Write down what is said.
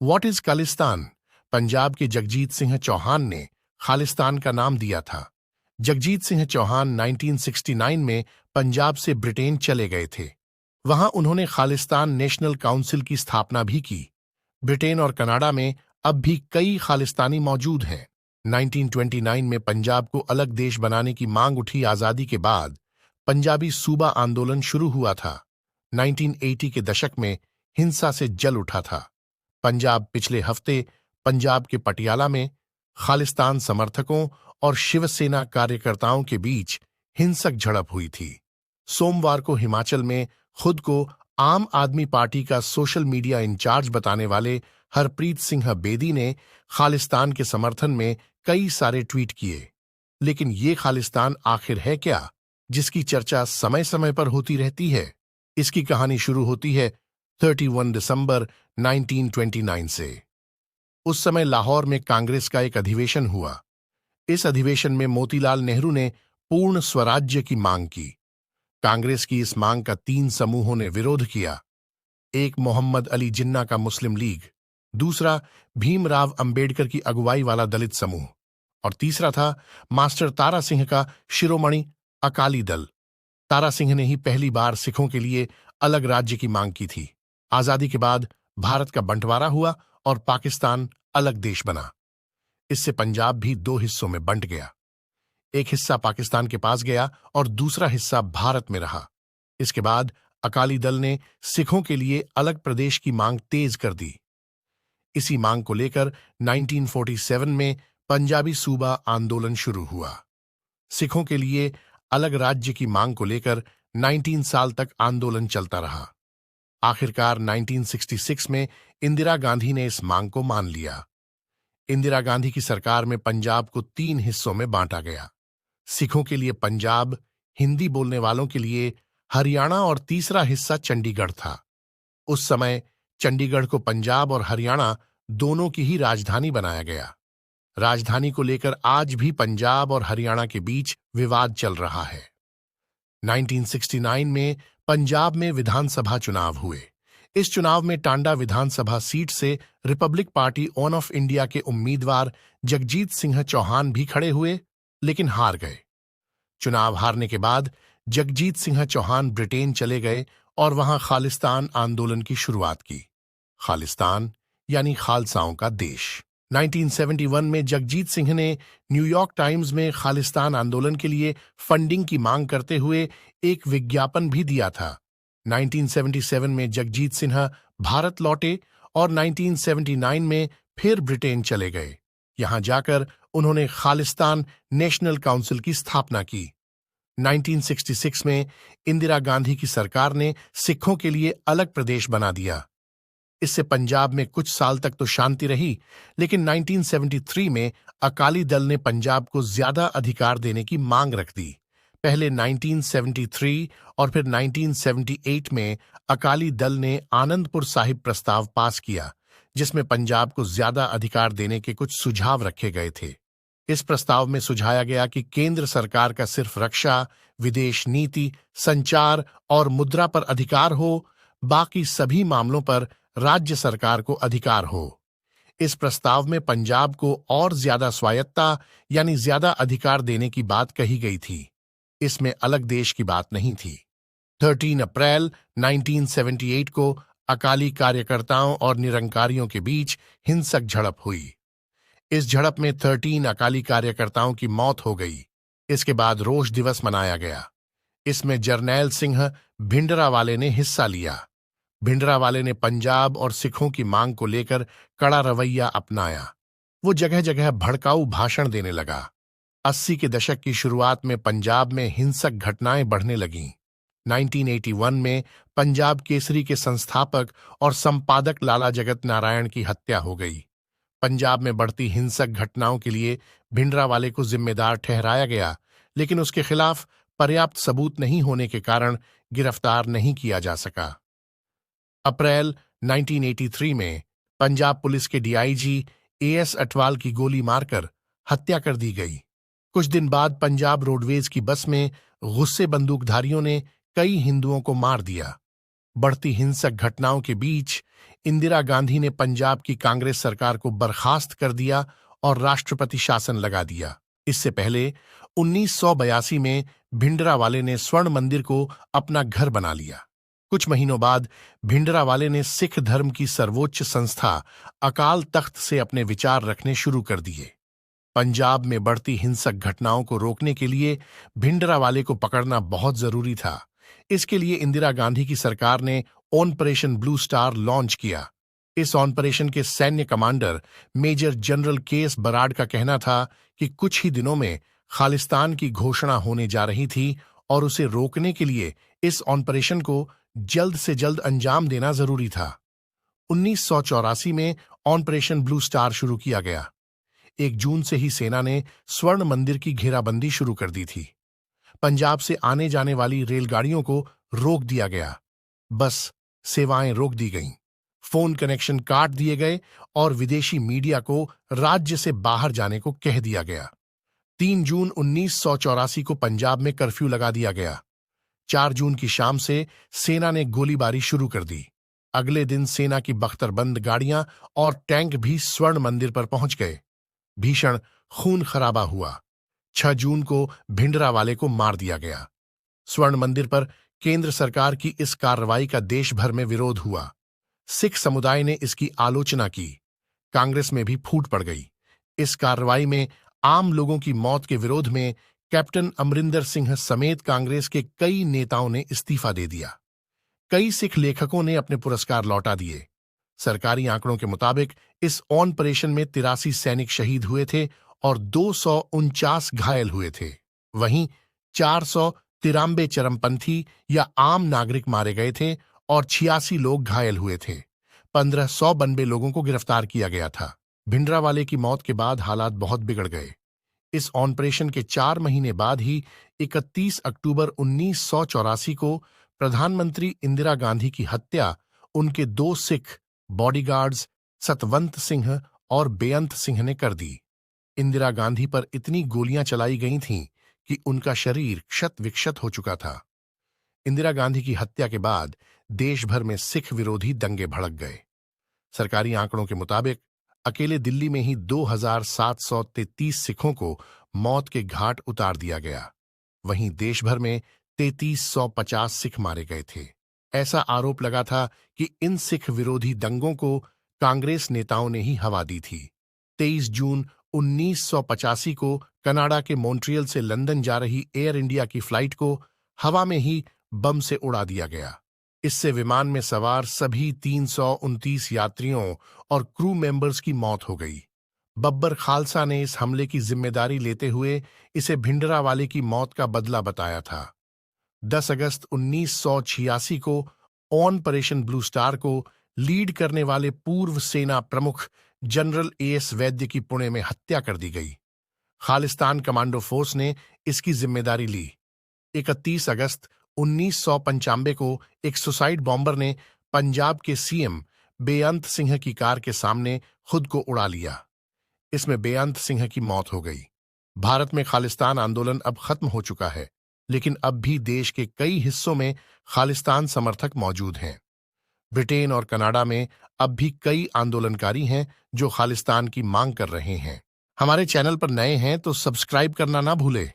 What is Khalistan? Punjab के जगजीत सिंह चौहान ने खालिस्तान का नाम दिया था। जगजीत सिंह चौहान 1969 में पंजाब से ब्रिटेन चले गए थे। वहां उन्होंने खालिस्तान नेशनल काउंसिल की स्थापना भी की। ब्रिटेन और कनाडा में अब भी कई खालिस्तानी मौजूद हैं। 1929 में पंजाब को अलग देश बनाने की मांग उठी। आजादी के बाद पंजाबी सूबा आंदोलन शुरू हुआ था। 1980 के दशक में हिंसा से जल उठा था। पंजाब पिछले हफ्ते पंजाब के पटियाला में खालिस्तान समर्थकों और शिवसेना कार्यकर्ताओं के बीच हिंसक झड़प हुई थी। सोमवार को हिमाचल में खुद को आम आदमी पार्टी का सोशल मीडिया इंचार्ज बताने वाले हरप्रीत सिंह बेदी ने खालिस्तान के समर्थन में कई सारे ट्वीट किए। लेकिन ये खालिस्तान आखिर है क्या, जिसकी चर्चा समय समय पर होती रहती है? इसकी कहानी शुरू होती है 31 दिसंबर 1929 से। उस समय लाहौर में कांग्रेस का एक अधिवेशन हुआ। इस अधिवेशन में मोतीलाल नेहरू ने पूर्ण स्वराज्य की मांग की। कांग्रेस की इस मांग का 3 समूहों ने विरोध किया। एक मोहम्मद अली जिन्ना का मुस्लिम लीग, दूसरा भीमराव अंबेडकर की अगुवाई वाला दलित समूह और तीसरा था मास्टर तारा सिंह का शिरोमणि अकाली दल। तारा सिंह ने ही पहली बार सिखों के लिए अलग राज्य की मांग की थी। आजादी के बाद भारत का बंटवारा हुआ और पाकिस्तान अलग देश बना। इससे पंजाब भी 2 हिस्सों में बंट गया। एक हिस्सा पाकिस्तान के पास गया और दूसरा हिस्सा भारत में रहा। इसके बाद अकाली दल ने सिखों के लिए अलग प्रदेश की मांग तेज कर दी। इसी मांग को लेकर 1947 में पंजाबी सूबा आंदोलन शुरू हुआ। सिखों के लिए अलग राज्य की मांग को लेकर 19 साल तक आंदोलन चलता रहा। आखिरकार 1966 में इंदिरा गांधी ने इस मांग को मान लिया। इंदिरा गांधी की सरकार में पंजाब को 3 हिस्सों में बांटा गया। सिखों के लिए पंजाब, हिंदी बोलने वालों के लिए हरियाणा और तीसरा हिस्सा चंडीगढ़ था। उस समय चंडीगढ़ को पंजाब और हरियाणा दोनों की ही राजधानी बनाया गया। राजधानी को लेकर आज भी पंजाब और हरियाणा के बीच विवाद चल रहा है। 1969 में पंजाब में विधानसभा चुनाव हुए। इस चुनाव में टांडा विधानसभा सीट से Republic party on off India के उम्मीदवार जगजीत सिंह चौहान भी खड़े हुए, लेकिन हार गए। चुनाव हारने के बाद जगजीत सिंह चौहान ब्रिटेन चले गए और वहां खालिस्तान आंदोलन की शुरुआत की। खालिस्तान यानी खालसाओं का देश। 1971 में जगजीत सिंह ने न्यूयॉर्क टाइम्स में खालिस्तान आंदोलन के लिए फंडिंग की मांग करते हुए एक विज्ञापन भी दिया था। 1977 में जगजीत सिंह भारत लौटे और 1979 में फिर ब्रिटेन चले गए। यहां जाकर उन्होंने खालिस्तान नेशनल काउंसिल की स्थापना की। 1966 में इंदिरा गांधी की सरकार ने सिखों के लिए अलग प्रदेश बना दिया। इससे पंजाब में कुछ साल तक तो शांति रही, लेकिन 1973 में अकाली दल ने पंजाब को ज्यादा अधिकार देने की मांग रख दी। पहले 1973 और फिर 1978 में अकाली दल ने आनंदपुर साहिब प्रस्ताव पास किया, जिसमें पंजाब को ज्यादा अधिकार देने के कुछ सुझाव रखे गए थे। इस प्रस्ताव में सुझाया गया कि केंद्र सरकार का सिर्फ रक्षा, विदेश नीति, संचार और मुद्रा पर अधिकार हो, बाकी सभी मामलों पर राज्य सरकार को अधिकार हो। इस प्रस्ताव में पंजाब को और ज्यादा स्वायत्ता यानी ज्यादा अधिकार देने की बात कही गई थी। इसमें अलग देश की बात नहीं थी। 13 अप्रैल 1978 को अकाली कार्यकर्ताओं और निरंकारियों के बीच हिंसक झड़प हुई। इस झड़प में 13 अकाली कार्यकर्ताओं की मौत हो गई। इसके बाद रोष दिवस मनाया गया। इसमें जरनैल सिंह भिंडरावाले ने हिस्सा लिया। भिंडरावाले ने पंजाब और सिखों की मांग को लेकर कड़ा रवैया अपनाया। वो जगह जगह भड़काऊ भाषण देने लगा। 80 के दशक की शुरुआत में पंजाब में हिंसक घटनाएं बढ़ने लगीं। 1981 में पंजाब केसरी के संस्थापक और संपादक लाला जगत नारायण की हत्या हो गई। पंजाब में बढ़ती हिंसक घटनाओं के लिए भिंडरावाले को जिम्मेदार ठहराया गया, लेकिन उसके खिलाफ पर्याप्त सबूत नहीं होने के कारण गिरफ्तार नहीं किया जा सका। अप्रैल 1983 में पंजाब पुलिस के डीआईजी एएस अटवाल की गोली मारकर हत्या कर दी गई। कुछ दिन बाद पंजाब रोडवेज की बस में गुस्से बंदूकधारियों ने कई हिंदुओं को मार दिया। बढ़ती हिंसक घटनाओं के बीच इंदिरा गांधी ने पंजाब की कांग्रेस सरकार को बर्खास्त कर दिया और राष्ट्रपति शासन लगा दिया। इससे पहले 1982 में भिंडरावाले ने स्वर्ण मंदिर को अपना घर बना लिया। कुछ महीनों बाद भिंडरावाले ने सिख धर्म की सर्वोच्च संस्था अकाल तख्त से अपने विचार रखने शुरू कर दिए। पंजाब में बढ़ती हिंसक घटनाओं को रोकने के लिए भिंडरावाले को पकड़ना बहुत जरूरी था। इसके लिए इंदिरा गांधी की सरकार ने ऑपरेशन ब्लू स्टार लॉन्च किया। इस ऑपरेशन के सैन्य commander major general KS Brar का कहना था कि कुछ ही दिनों में खालिस्तान की घोषणा होने जा रही थी और उसे रोकने के लिए इस ऑपरेशन को जल्द से जल्द अंजाम देना जरूरी था। 1984 में ऑपरेशन ब्लू स्टार शुरू किया गया। 1 जून से ही सेना ने स्वर्ण मंदिर की घेराबंदी शुरू कर दी थी। पंजाब से आने जाने वाली रेलगाड़ियों को रोक दिया गया, बस सेवाएं रोक दी गईं, फोन कनेक्शन काट दिए गए और विदेशी मीडिया को राज्य से बाहर जाने को कह दिया गया। 3 जून 1984 को पंजाब में कर्फ्यू लगा दिया गया। 4 जून की शाम से सेना ने गोलीबारी शुरू कर दी। अगले दिन सेना की बख्तरबंद गाड़ियां और टैंक भी स्वर्ण मंदिर पर पहुंच गए। भीषण खून खराबा हुआ। 6 जून को भिंडरावाले को मार दिया गया। स्वर्ण मंदिर पर केंद्र सरकार की इस कार्रवाई का देश भर में विरोध हुआ। सिख समुदाय ने इसकी आलोचना की। कांग्रेस में भी फूट पड़ गई। इस कार्रवाई में आम लोगों की मौत के विरोध में कैप्टन अमरिंदर सिंह समेत कांग्रेस के कई नेताओं ने इस्तीफा दे दिया। कई सिख लेखकों ने अपने पुरस्कार लौटा दिए। सरकारी आंकड़ों के मुताबिक इस ऑपरेशन में 83 सैनिक शहीद हुए थे और 249 घायल हुए थे। वहीं 493 चरमपंथी या आम नागरिक मारे गए थे और 86 लोग घायल हुए थे। 1592 लोगों को गिरफ्तार किया गया था। भिंडरावाले की मौत के बाद हालात बहुत बिगड़ गए। इस ऑपरेशन के 4 महीने बाद ही 31 अक्टूबर 1984 को प्रधानमंत्री इंदिरा गांधी की हत्या उनके 2 सिख बॉडीगार्ड्स सतवंत सिंह और बेअंत सिंह ने कर दी। इंदिरा गांधी पर इतनी गोलियां चलाई गई थीं कि उनका शरीर क्षत विक्षत हो चुका था। इंदिरा गांधी की हत्या के बाद देश भर में सिख विरोधी दंगे भड़क गए। सरकारी आंकड़ों के मुताबिक अकेले दिल्ली में ही 2733 सिखों को मौत के घाट उतार दिया गया। वहीं देश भर में 3350 सिख मारे गए थे। ऐसा आरोप लगा था कि इन सिख विरोधी दंगों को कांग्रेस नेताओं ने ही हवा दी थी। 23 जून 1985 को कनाडा के मॉन्ट्रियल से लंदन जा रही एयर इंडिया की फ्लाइट को हवा में ही बम से उड़ा दिया गया। इससे विमान में सवार सभी 329 यात्रियों और क्रू मेंबर्स की मौत हो गई। बब्बर खालसा ने इस हमले की जिम्मेदारी लेते हुए इसे भिंडरावाले की मौत का बदला बताया था। 10 अगस्त 1986 को ऑपरेशन ब्लू स्टार को लीड करने वाले पूर्व सेना प्रमुख जनरल एएस वैद्य की पुणे में हत्या कर दी गई। खालिस्तान कमांडो फोर्स ने इसकी जिम्मेदारी ली। 31 अगस्त 1995 को एक सुसाइड बॉम्बर ने पंजाब के सीएम बेअंत सिंह की कार के सामने खुद को उड़ा लिया। इसमें बेअंत सिंह की मौत हो गई। भारत में खालिस्तान आंदोलन अब खत्म हो चुका है, लेकिन अब भी देश के कई हिस्सों में खालिस्तान समर्थक मौजूद हैं। ब्रिटेन और कनाडा में अब भी कई आंदोलनकारी हैं जो खालिस्तान की मांग कर रहे हैं। हमारे चैनल पर नए हैं तो सब्सक्राइब करना ना भूलें।